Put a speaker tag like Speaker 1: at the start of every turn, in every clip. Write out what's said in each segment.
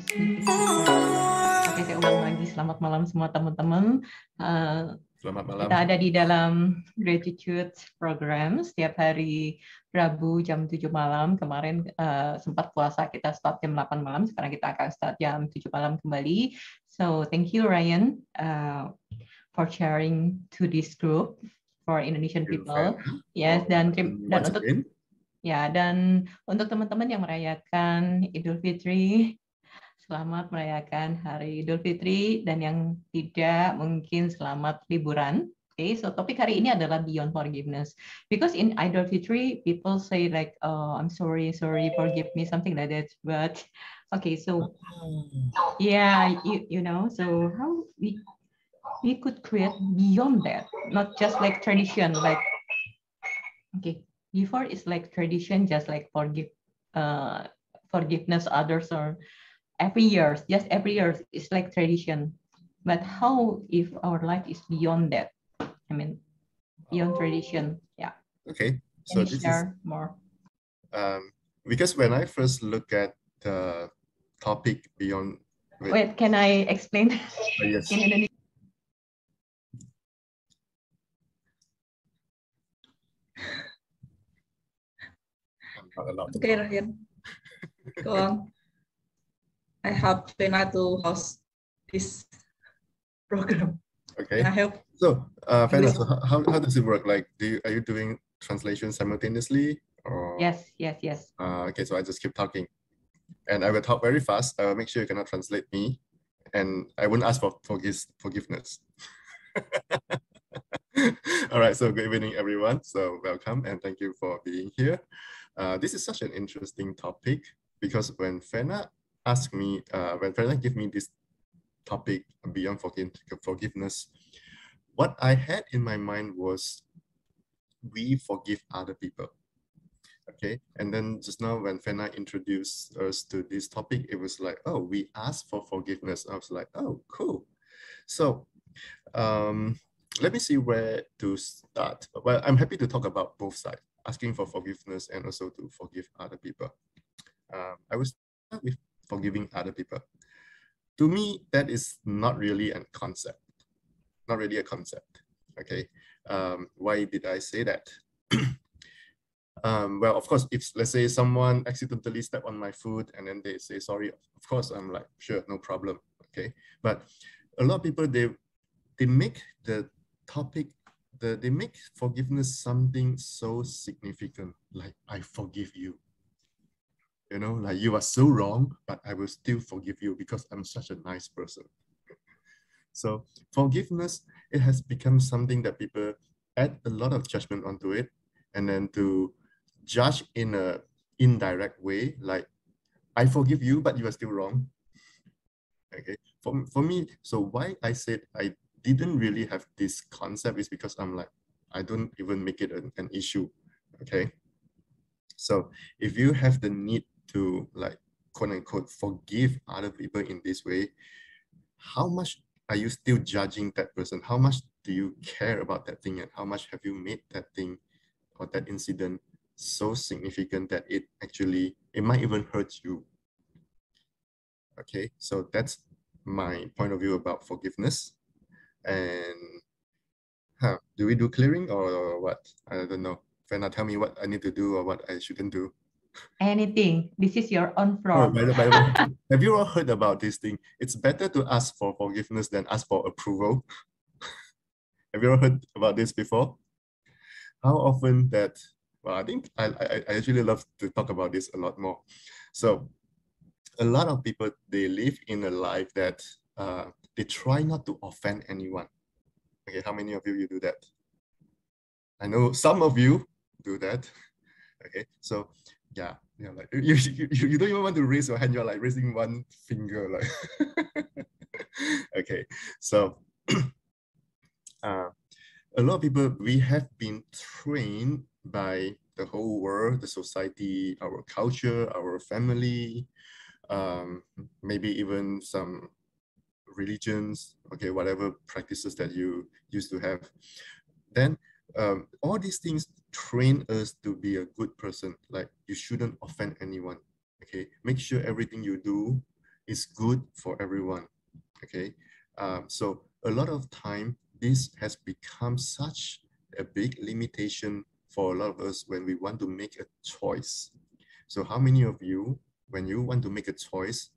Speaker 1: speaking. Oke, saya ulang lagi. Selamat malam semua teman-teman.
Speaker 2: Selamat malam.
Speaker 1: Kita ada di dalam Gratitude Program setiap hari Rabu jam 7 malam. Kemarin sempat puasa, kita start jam 8 malam. Sekarang kita akan start jam 7 malam kembali. So thank you Ryan for sharing to this group for Indonesian people. Yes, dan untuk dan untuk teman-teman yang merayakan Idul Fitri, selamat merayakan Hari Idul Fitri, dan yang tidak mungkin selamat liburan. Okay, so topik hari ini adalah beyond forgiveness. Because in Idul Fitri, people say like, "Oh, I'm sorry, forgive me," something like that. But okay, so yeah, you know, so how we could create beyond that, not just like tradition, like okay. Before it's like tradition, just like forgiveness others or every year, just every year it's like tradition. But how if our life is beyond that? I mean, beyond tradition. Yeah.
Speaker 2: Okay.
Speaker 1: So this share more.
Speaker 2: Because when I first look at the topic beyond.
Speaker 1: Wait, can I explain?
Speaker 2: Yes.
Speaker 1: In Indonesia.
Speaker 3: Okay, Ryan. Go on. I help Fena to host this program.
Speaker 2: Okay.
Speaker 3: Can I help?
Speaker 2: So, Fena, so how does it work? Like, are you doing translation simultaneously? Or?
Speaker 1: Yes.
Speaker 2: Okay, so I just keep talking, and I will talk very fast. I will make sure you cannot translate me, and I won't ask for forgiveness. All right, so good evening, everyone. So welcome and thank you for being here. This is such an interesting topic because when Fena asked me, when Fena gave me this topic beyond forgiveness, what I had in my mind was we forgive other people. Okay, and then just now when Fena introduced us to this topic, it was like, oh, we ask for forgiveness. I was like, oh, cool. So let me see where to start. Well, I'm happy to talk about both sides, asking for forgiveness and also to forgive other people. I will start with forgiving other people. To me, that is not really a concept. Not really a concept. Okay. Why did I say that? Well, of course, if let's say someone accidentally step on my foot and then they say sorry, of course, I'm like, sure, no problem. Okay. But a lot of people, they make the topic, they make forgiveness something so significant, like I forgive you. You know, like you are so wrong, but I will still forgive you because I'm such a nice person. So forgiveness, it has become something that people add a lot of judgment onto it, and then to judge in a indirect way, like I forgive you, but you are still wrong. Okay, for me, so why I said I didn't really have this concept is because I'm like, I don't even make it an issue. Okay, so if you have the need to like quote unquote forgive other people in this way, how much are you still judging that person? How much do you care about that thing, and how much have you made that thing or that incident so significant that it might even hurt you? Okay, so that's my point of view about forgiveness. And do we do clearing or what? I don't know. Fena, tell me what I need to do or what I shouldn't do.
Speaker 1: Anything. This is your own floor.
Speaker 2: Oh, by the way, have you all heard about this thing? It's better to ask for forgiveness than ask for approval. Have you all heard about this before? How often that, well, I think I actually love to talk about this a lot more. So a lot of people, they live in a life that they try not to offend anyone. Okay, how many of you do that? I know some of you do that. Okay, so yeah, like you don't even want to raise your hand. You're like raising one finger, like. Okay, so a lot of people, we have been trained by the whole world, the society, our culture, our family, maybe even some religions, okay, whatever practices that you used to have. Then all these things train us to be a good person. Like you shouldn't offend anyone. Okay, make sure everything you do, is good for everyone. Okay, so a lot of time this has become such a big limitation for a lot of us when we want to make a choice. So how many of you, when you want to make a choice,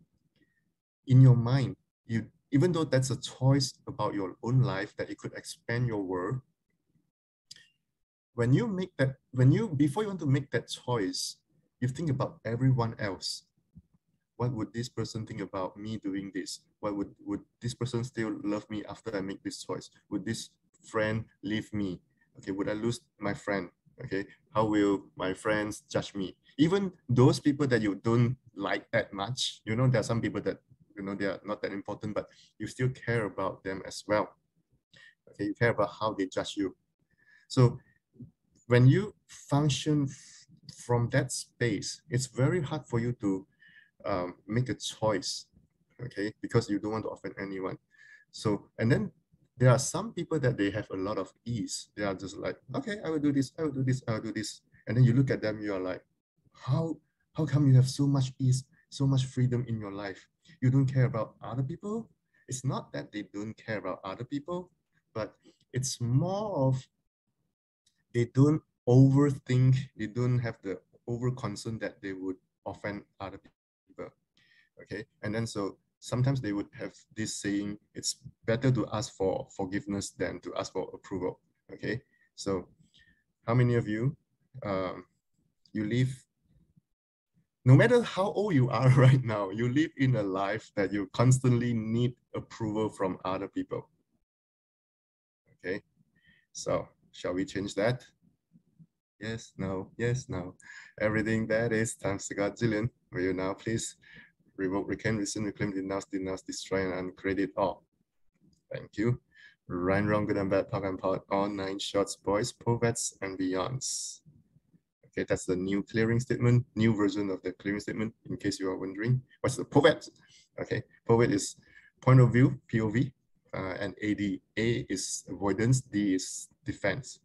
Speaker 2: in your mind, you, even though that's a choice about your own life, that it could expand your world, when you make that, before you want to make that choice, you think about everyone else. What would this person think about me doing this? What would this person still love me after I make this choice? Would this friend leave me? Okay, would I lose my friend? Okay, how will my friends judge me? Even those people that you don't like that much, you know, there are some people that, you know, they are not that important, but you still care about them as well. Okay, you care about how they judge you. So when you function from that space, it's very hard for you to make a choice, okay, because you don't want to offend anyone. So, and then there are some people that they have a lot of ease. They are just like, okay, I will do this, I will do this, I will do this. And then you look at them, you are like, how come you have so much ease, so much freedom in your life? You don't care about other people? It's not that they don't care about other people, but it's more of they don't overthink, they don't have the over concern that they would offend other people. Okay, and then so sometimes they would have this saying, it's better to ask for forgiveness than to ask for approval. Okay, so how many of you, you live, no matter how old you are right now, you live in a life that you constantly need approval from other people? Okay, so shall we change that? Yes, no, yes, no. Everything that is times the Godzillion. Will you now please revoke, recant, rescind, reclaim, denounce, destroy, and uncredit all? Thank you. Right, wrong, good and bad, talk and pot, all 9 shorts, boys, poets, and beyonds. Okay, that's the new clearing statement, new version of the clearing statement, in case you are wondering. What's the poet? Okay, poet is point of view, POV, and AD. A is avoidance, D is defense.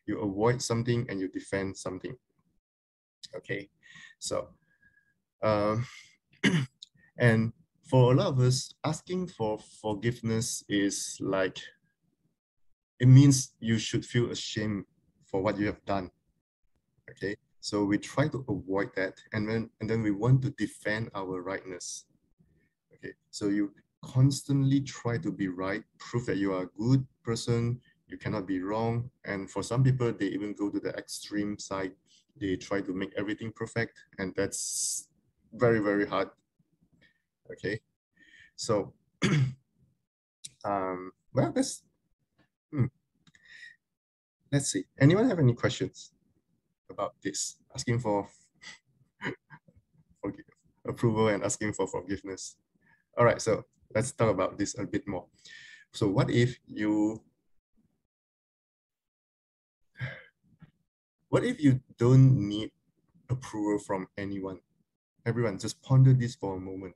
Speaker 2: You avoid something and you defend something. Okay, so and for a lot of us, asking for forgiveness is like, it means you should feel ashamed for what you have done. Okay, so we try to avoid that, and then we want to defend our rightness. Okay, so you constantly try to be right, prove that you are a good person, you cannot be wrong. And for some people, they even go to the extreme side. They try to make everything perfect, and that's very, very hard. Okay, so well, let's see. Anyone have any questions about this? Asking for approval and asking for forgiveness. All right, so let's talk about this a bit more. So what if you don't need approval from anyone? Everyone, just ponder this for a moment.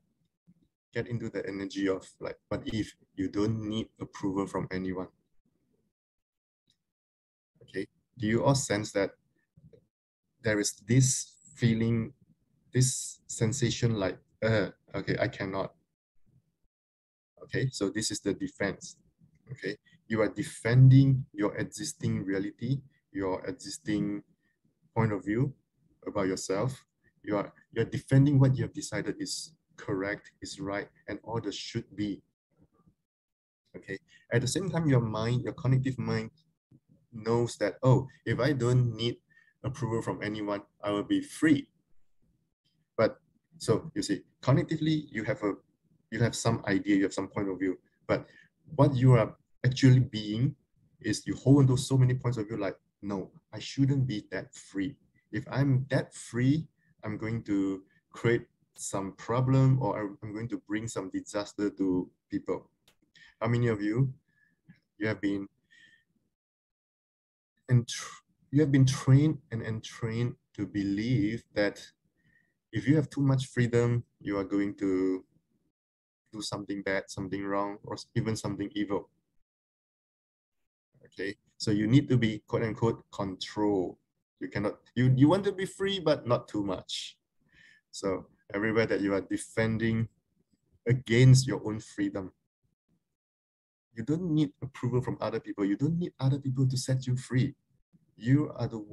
Speaker 2: Get into the energy of like, what if you don't need approval from anyone? Okay, do you all sense that there is this feeling, this sensation like, okay, I cannot. Okay, so this is the defense. Okay, you are defending your existing reality, your existing point of view about yourself. You're defending what you have decided is correct, is right, and all the should be. Okay, at the same time, your mind, your cognitive mind knows that, oh, if I don't need approval from anyone, I will be free. But so you see, cognitively, you have some idea, you have some point of view, but what you are actually being is you hold on to so many points of view like, no, I shouldn't be that free. If I'm that free, I'm going to create some problem, or I'm going to bring some disaster to people. How many of you, you have been trained and entrained to believe that if you have too much freedom, you are going to do something bad, something wrong, or even something evil? Okay, so you need to be quote unquote control. You cannot, you want to be free, but not too much. So everywhere that you are defending against your own freedom. You don't need approval from other people. You don't need other people to set you free. You are the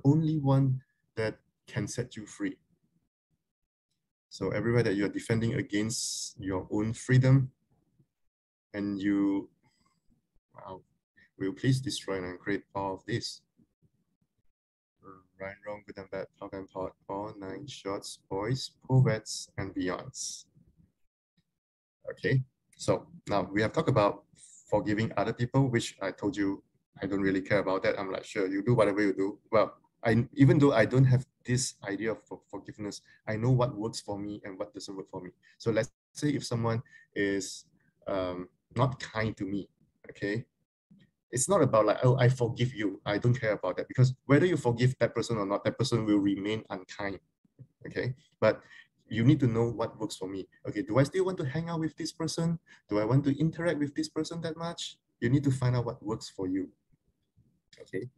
Speaker 2: only one that can set you free. So everywhere that you are defending against your own freedom, and you, wow, will please destroy and create all of this. Right, wrong, good and bad, talk and pot, all 9 shorts, boys, poets, and beyonds. Okay, so now we have talked about forgiving other people, which I told you I don't really care about that. I'm like, sure, you do whatever you do. Well, even though I don't have this idea of forgiveness, I know what works for me and what doesn't work for me. So let's say if someone is not kind to me, okay, it's not about like, oh, I forgive you. I don't care about that, because whether you forgive that person or not, that person will remain unkind, okay? But you need to know what works for me. Okay, do I still want to hang out with this person? Do I want to interact with this person that much? You need to find out what works for you, okay?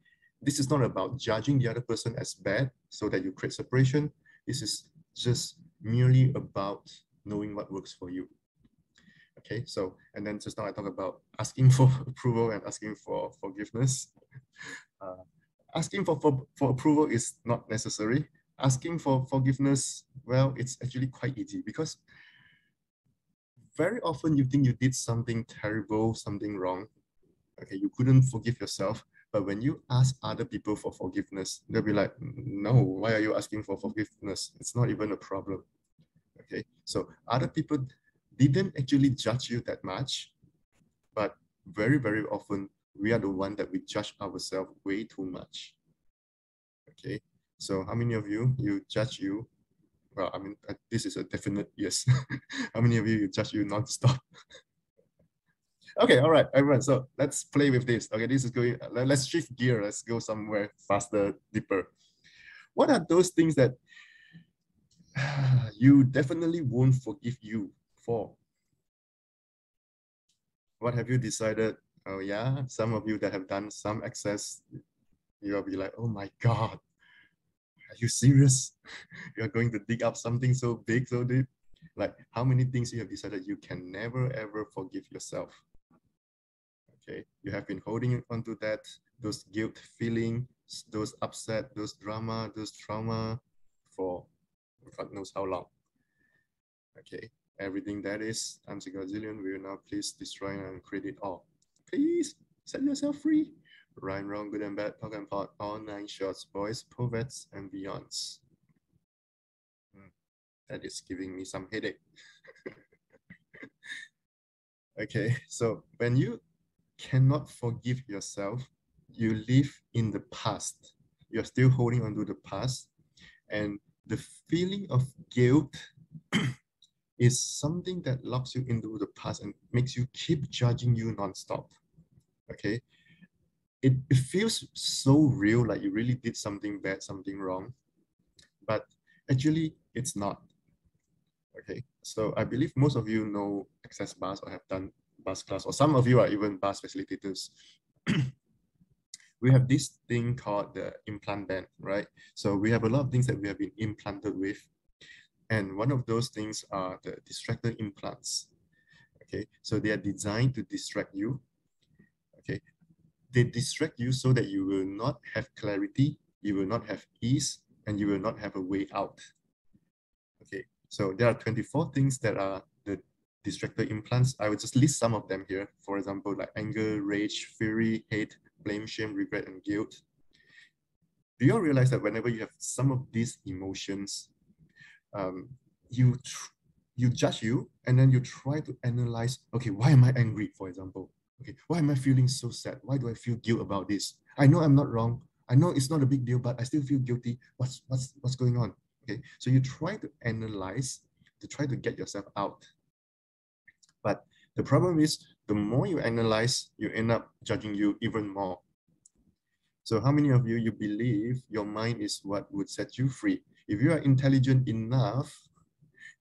Speaker 2: This is not about judging the other person as bad so that you create separation. This is just merely about knowing what works for you. Okay, so, and then just now I talk about asking for approval and asking for forgiveness. Asking for approval is not necessary. Asking for forgiveness, well, it's actually quite easy, because very often you think you did something terrible, something wrong. Okay, you couldn't forgive yourself. But when you ask other people for forgiveness, they'll be like, no, why are you asking for forgiveness? It's not even a problem. Okay, so other people didn't actually judge you that much, but very, very often we are the one that we judge ourselves way too much. Okay, so how many of you judge you? Well, I mean, this is a definite yes. How many of you judge you non-stop? Okay, all right, everyone. So let's play with this. Okay, this is going, let's shift gear. Let's go somewhere faster, deeper. What are those things that you definitely won't forgive you for? What have you decided? Oh yeah, some of you that have done some excess, you'll be like, oh my God, are you serious? You're going to dig up something so big, so deep? Like, how many things you have decided you can never ever forgive yourself? Okay, you have been holding onto that, those guilt feeling, those upset, those drama, those trauma for God knows how long. Okay, everything that is times a gazillion, we will now please destroy and create it all. Please set yourself free. Right, wrong, good and bad, talk and pot, all 9 shorts, boys, poets, and beyonds. That is giving me some headache. Okay, so when you cannot forgive yourself, you live in the past. You're still holding on to the past, and the feeling of guilt is something that locks you into the past and makes you keep judging you nonstop. Okay, it feels so real, like you really did something bad, something wrong, but actually it's not. Okay, so I believe most of you know Access Bars or have done bus class, or some of you are even bus facilitators. We have this thing called the implant band, right? So we have a lot of things that we have been implanted with. And one of those things are the distractor implants. Okay, so they are designed to distract you. Okay, they distract you so that you will not have clarity, you will not have ease, and you will not have a way out. Okay, so there are 24 things that are the distractor implants. I will just list some of them here. For example, like anger, rage, fury, hate, blame, shame, regret, and guilt. Do you all realize that whenever you have some of these emotions, you judge you, and then you try to analyze, okay, why am I angry, for example? Okay, why am I feeling so sad? Why do I feel guilt about this? I know I'm not wrong. I know it's not a big deal, but I still feel guilty. What's going on? Okay, so you try to analyze to try to get yourself out. But the problem is, the more you analyze, you end up judging you even more. So how many of you believe your mind is what would set you free? If you are intelligent enough,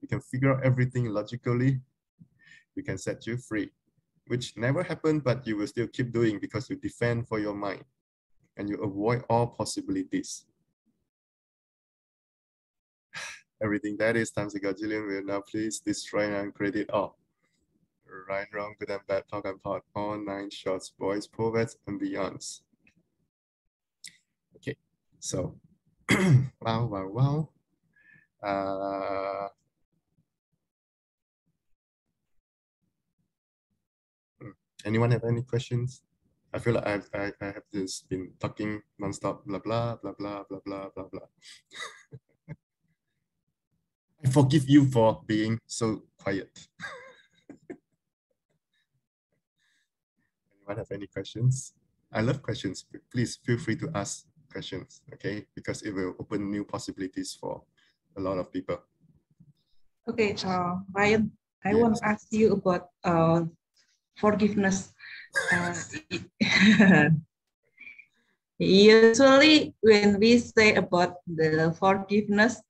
Speaker 2: you can figure out everything logically, you can set you free, which never happened, but you will still keep doing because you defend for your mind and you avoid all possibilities. Everything that is times a gajillion will now please destroy and create it all. Right, wrong, good and bad, talk and part, all 9 shorts, boys, poets, and beyonds. Okay, so wow. Anyone have any questions? I feel like I have just been talking nonstop, blah blah blah blah blah blah blah blah. I forgive you for being so quiet. Anyone have any questions? I love questions. Please feel free to ask questions, okay? Because it will open new possibilities for a lot of people.
Speaker 3: Okay, Ryan, I
Speaker 2: Yes.
Speaker 3: want to ask you about forgiveness. Usually, when we say about the forgiveness,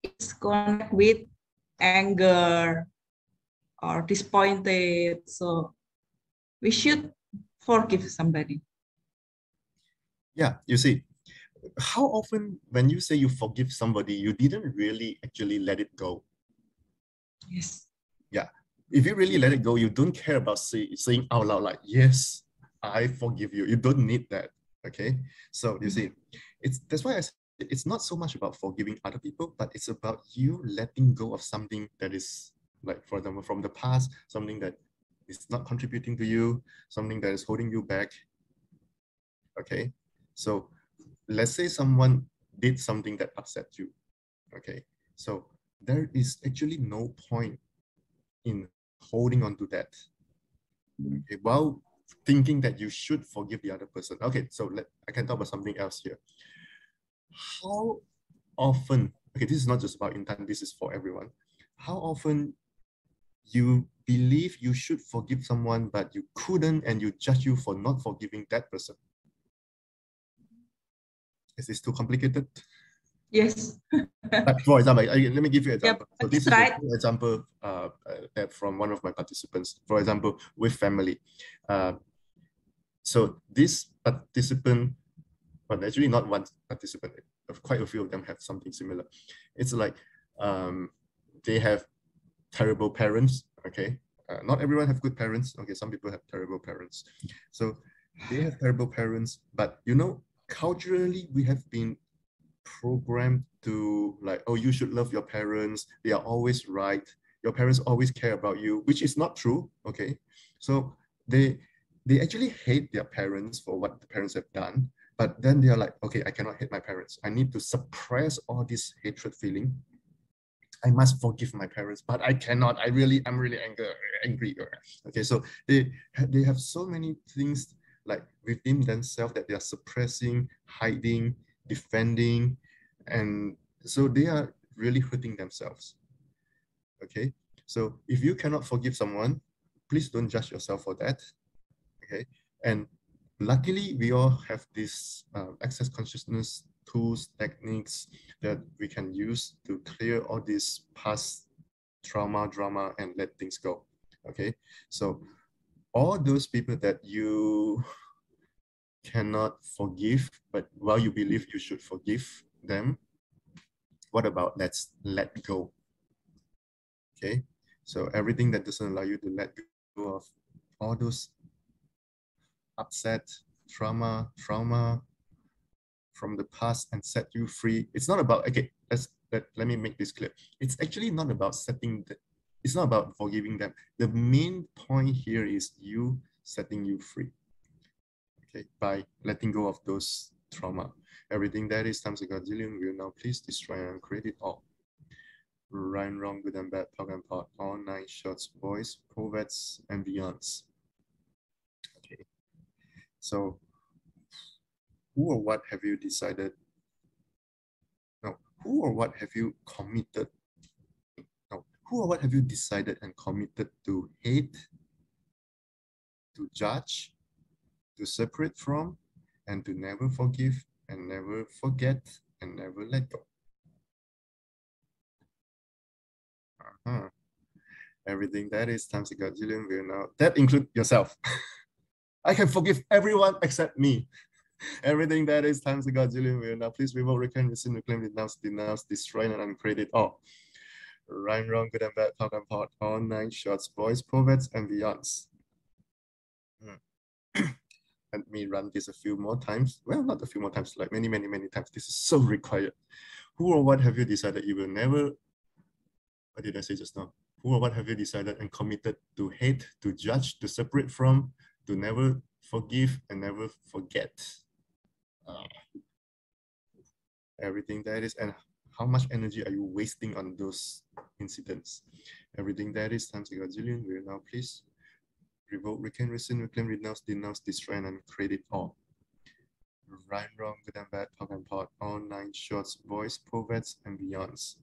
Speaker 3: it's connected with anger or disappointed. So we should forgive somebody.
Speaker 2: Yeah, you see, how often when you say you forgive somebody, you didn't really actually let it go.
Speaker 3: Yes.
Speaker 2: Yeah. If you really let it go, you don't care about saying out loud like, yes, I forgive you. You don't need that. Okay. So you see, that's why I said it's not so much about forgiving other people, but it's about you letting go of something that is, like, for example, from the past, something that is not contributing to you, something that is holding you back. Okay. So let's say someone did something that upset you. Okay. So there is actually no point in holding on to that, okay, while thinking that you should forgive the other person. Okay, so I can talk about something else here. How often, okay, this is not just about intent, this is for everyone. How often you believe you should forgive someone, but you couldn't, and you judge you for not forgiving that person? Is this too complicated?
Speaker 3: Yes.
Speaker 2: But for example, let me give you an example.
Speaker 3: Yep,
Speaker 2: So this is
Speaker 3: right.
Speaker 2: an example from one of my participants. For example, with family. So this participant, but actually not one participant, quite a few of them have something similar. It's like they have terrible parents, okay? Not everyone have good parents, okay? Some people have terrible parents. So they have terrible parents, but you know, culturally, we have been programmed to like, oh, you should love your parents. They are always right. Your parents always care about you, which is not true, okay? So they actually hate their parents for what the parents have done, but then they are like, okay, I cannot hate my parents. I need to suppress all this hatred feeling. I must forgive my parents, but I cannot. I'm really angry. Okay, so they have so many things like within themselves that they are suppressing, hiding, defending, and so they are really hurting themselves. Okay, so if you cannot forgive someone, please don't judge yourself for that. Okay, and luckily we all have this access consciousness tools, techniques that we can use to clear all this past trauma, drama, and let things go. Okay, so all those people that you cannot forgive, but while you believe you should forgive them, what about let's let go? Okay, so everything that doesn't allow you to let go of all those upset, trauma from the past and set you free. It's not about, okay, let me make this clear. It's actually not about it's not about forgiving them. The main point here is you setting you free, okay, by letting go of those trauma. Everything that is times a gazillion will now please destroy and create it all. Right and wrong, good and bad, talk and part, all 9 shorts, boys, poets, and beyonds. Okay, so who or what have you decided? No, who or what have you committed? No, who or what have you decided and committed to hate, to judge, to separate from, and to never forgive, and never forget, and never let go? Everything that is times a gazillion will now. That includes yourself. I can forgive everyone except me. Everything that is times a godzillion will now please revoke, reclaim, rescind, reclaim, denounce, destroy, and uncreate all. Right, wrong, good and bad, talk and part, all 9 shorts, boys, poets, and beyonds. Let me run this a few more times. Well, not a few more times, like many, many, many times. This is so required. Who or what have you decided you will never, what did I say just now? Who or what have you decided and committed to hate, to judge, to separate from, to never forgive and never forget? Everything that is, and how much energy are you wasting on those incidents? Everything that is times a gazillion will now please revoke, reclaim, rescind, reclaim, renounce, denounce, destroy, and uncreate it all. Right, wrong, good and bad, talk and part, all 9 shorts, boys, poets, and beyonds.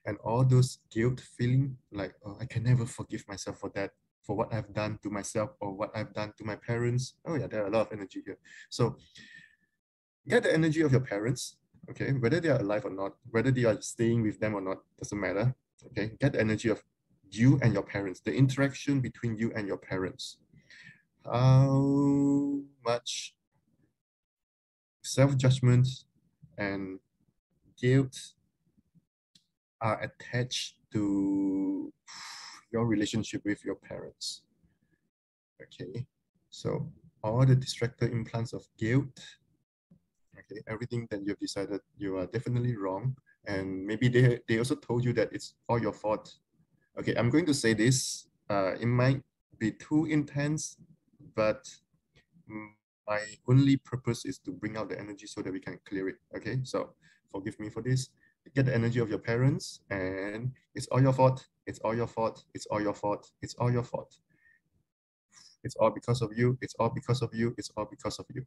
Speaker 2: And all those guilt feeling like, oh, I can never forgive myself for that, for what I've done to myself or what I've done to my parents. Oh yeah, there are a lot of energy here. So get the energy of your parents, okay? Whether they are alive or not, whether they are staying with them or not, doesn't matter, okay? Get the energy of you and your parents, the interaction between you and your parents. How much self-judgment and guilt are attached to your relationship with your parents. Okay, so all the distractor implants of guilt, okay, everything that you've decided you are definitely wrong, and maybe they also told you that it's all your fault. Okay, I'm going to say this, it might be too intense, but my only purpose is to bring out the energy so that we can clear it. Okay, so forgive me for this. Get the energy of your parents, and it's all your fault. It's all your fault. It's all your fault. It's all your fault. It's all because of you. It's all because of you. It's all because of you.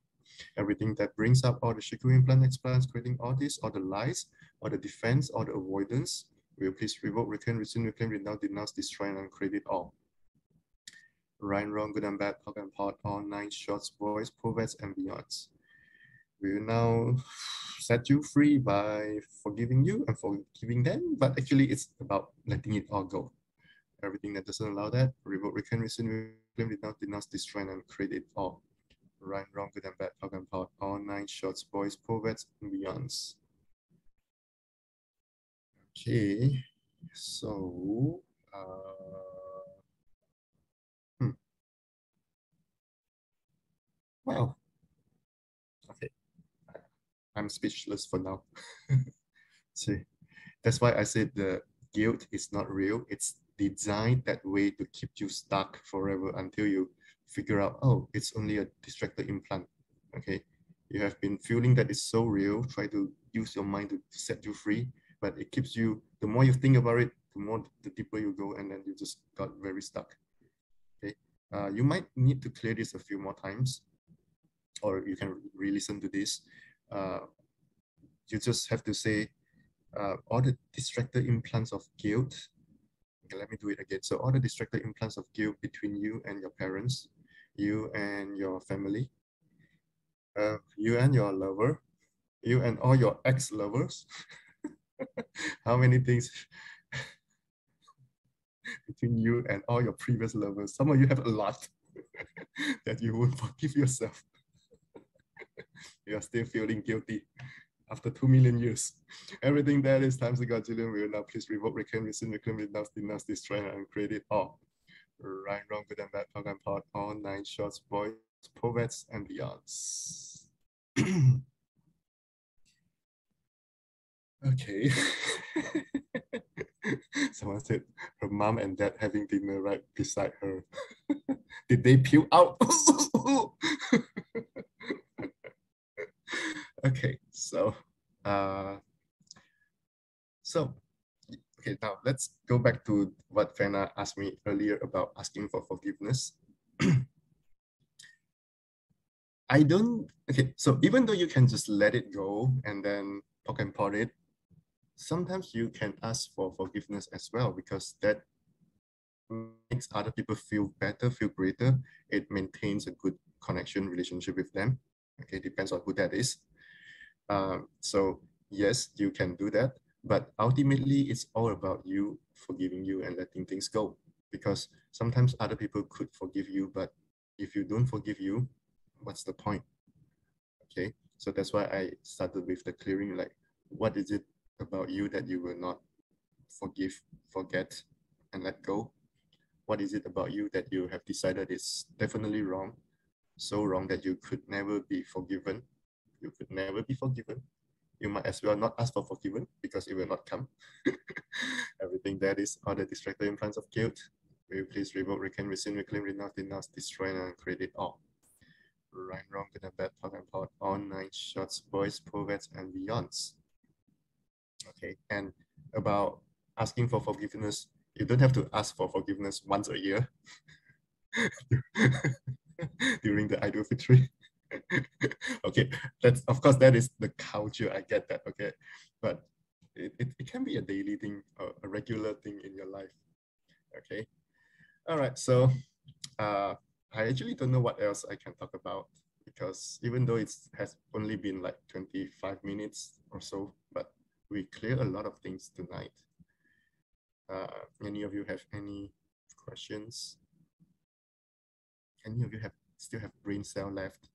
Speaker 2: Everything that brings up all the Shiku implant explants, creating all this, all the lies, all the defense, all the avoidance, will please revoke, return, rescind, reclaim, renounce, denounce, destroy, and uncreate it all. Right, wrong, good and bad, talk and part, all 9 shorts, boys, poets, and beyonds. We will now set you free by forgiving you and forgiving them, but actually it's about letting it all go. Everything that doesn't allow that, revoke, reclaim, rescind, reclaim, denounce, destroy, and create it all. Right, wrong, good and bad, talk and part, all 9 shorts, boys, poets, and beyonds. Okay, so wow. Okay, I'm speechless for now. See, that's why I said the guilt is not real. It's designed that way to keep you stuck forever until you figure out, oh, it's only a distractor implant. Okay, you have been feeling that it's so real. Try to use your mind to set you free, but it keeps you. The more you think about it, the deeper you go, and then you just got very stuck. Okay, you might need to clear this a few more times, or you can re-listen to this. You just have to say, all the distractor implants of guilt. Okay, let me do it again. So all the distractor implants of guilt between you and your parents, you and your family, you and your lover, you and all your ex-lovers. How many things between you and all your previous lovers? Some of you have a lot that you won't forgive yourself. You are still feeling guilty after 2 million years. Everything that is times a godzillion will now please revoke, reclaim, rescind, reclaim, denounce, destroy, and create it all. Right, wrong, good and bad, talk and part, all 9 shorts, boys, poets, and beyonds. Okay. Someone said her mom and dad having dinner right beside her. Did they peel out? Okay, so okay, now let's go back to what Fana asked me earlier about asking for forgiveness. Okay, so even though you can just let it go and then talk and pot it, sometimes you can ask for forgiveness as well, because that makes other people feel better, feel greater. It maintains a good connection, relationship with them. Okay, depends on who that is. So yes, you can do that, but ultimately it's all about you forgiving you and letting things go, because sometimes other people could forgive you, but if you don't forgive you, what's the point? Okay, so that's why I started with the clearing, like, what is it about you that you will not forgive, forget, and let go? What is it about you that you have decided is definitely wrong, so wrong that you could never be forgiven? You could never be forgiven. You might as well not ask for forgiven because it will not come. Everything that is all the distractor implants of guilt, will you please revoke, reclaim, rescind, reclaim, renounce, denounce, destroy, and create it all. Right, wrong, good and bad, talk and pot, all 9 shorts, boys, poets, and beyonds. Okay, and about asking for forgiveness, you don't have to ask for forgiveness once a year during the Idul Fitri. Okay, that's, of course, that is the culture, I get that, okay, but it can be a daily thing, a regular thing in your life. Okay, all right, so I actually don't know what else I can talk about, because even though it has only been like 25 minutes or so, but we clear a lot of things tonight. Any of you have any questions? Any of you still have brain cell left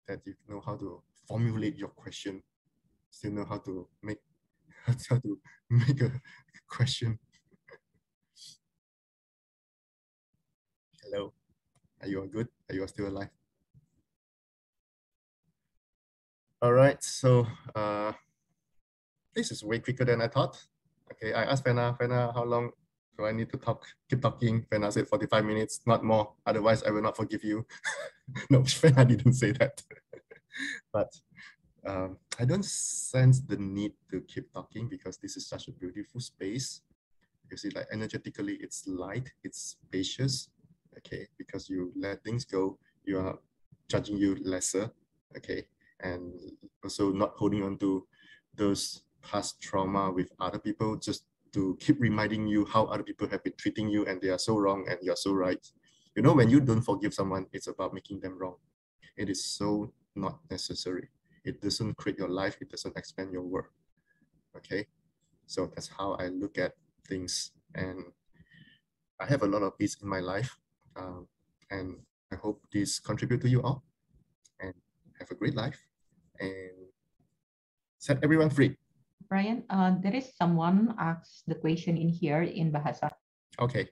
Speaker 2: that you know how to formulate your question, still know how to make a question? Hello, are you all good? Are you all still alive? All right, so this is way quicker than I thought. Okay, I asked Fenna, how long do I need to keep talking? Fenna said 45 minutes, not more. Otherwise, I will not forgive you. No, Fenna didn't say that. But I don't sense the need to keep talking because this is such a beautiful space. You see, like energetically, it's light, it's spacious. Okay, because you let things go, you are judging you lesser. Okay, and also not holding on to those past trauma with other people just to keep reminding you how other people have been treating you and they are so wrong and you're so right. You know, when you don't forgive someone, it's about making them wrong. It is so not necessary. It doesn't create your life. It doesn't expand your work. Okay, so that's how I look at things, and I have a lot of peace in my life, and I hope this contribute to you all, and have a great life and set everyone free.
Speaker 1: Ryan, there is someone asked the question in here in Bahasa.
Speaker 2: Okay.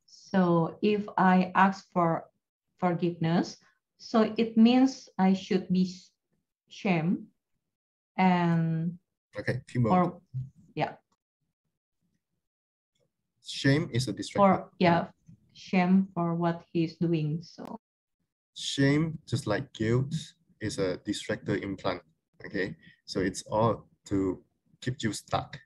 Speaker 1: So if I ask for forgiveness, so it means I should be shamed and or yeah.
Speaker 2: Shame is a distraction.
Speaker 1: Shame for what he's doing. So
Speaker 2: shame, just like guilt, is a distractor implant. Okay, so it's all to keep you stuck.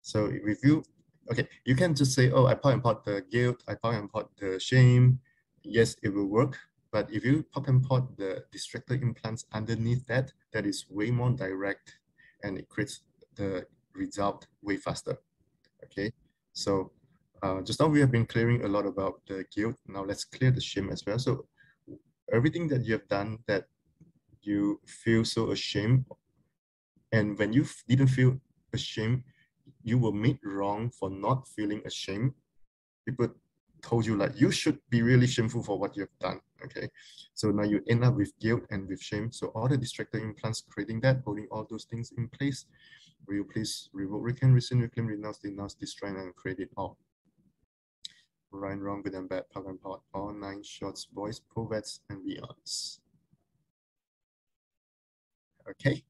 Speaker 2: So if you, okay, you can just say, oh, I pop and pot the guilt, I pop and pot the shame. Yes, it will work. But if you pop and pot the distractor implants underneath that, that is way more direct and it creates the result way faster. Okay, so just now we have been clearing a lot about the guilt. Now let's clear the shame as well. So everything that you have done that you feel so ashamed, and when you didn't feel ashamed, you were made wrong for not feeling ashamed. People told you like you should be really shameful for what you have done. Okay, so now you end up with guilt and with shame. So all the distractor implants creating that, holding all those things in place. Will you please revoke, reclaim, rescind, reclaim, renounce, denounce, destroy, and create it all? Right, wrong, good and bad, power and pot, all 9 shorts, boys, poets, and beyonds. Okay.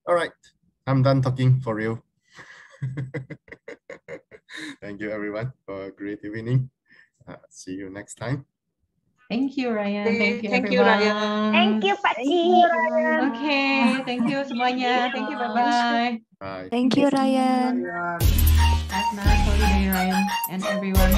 Speaker 2: All right, I'm done talking for real. Thank you, everyone, for a great evening. See you next time.
Speaker 1: Thank you, Ryan. Thank you,
Speaker 3: Thank
Speaker 1: everyone.
Speaker 3: you, Ryan.
Speaker 4: Thank you, Pak Ci.
Speaker 1: Okay, thank you semuanya. Thank you, bye-bye.
Speaker 2: Bye.
Speaker 4: Thank you, Ryan.
Speaker 1: Have a nice holiday, Ryan, and everyone.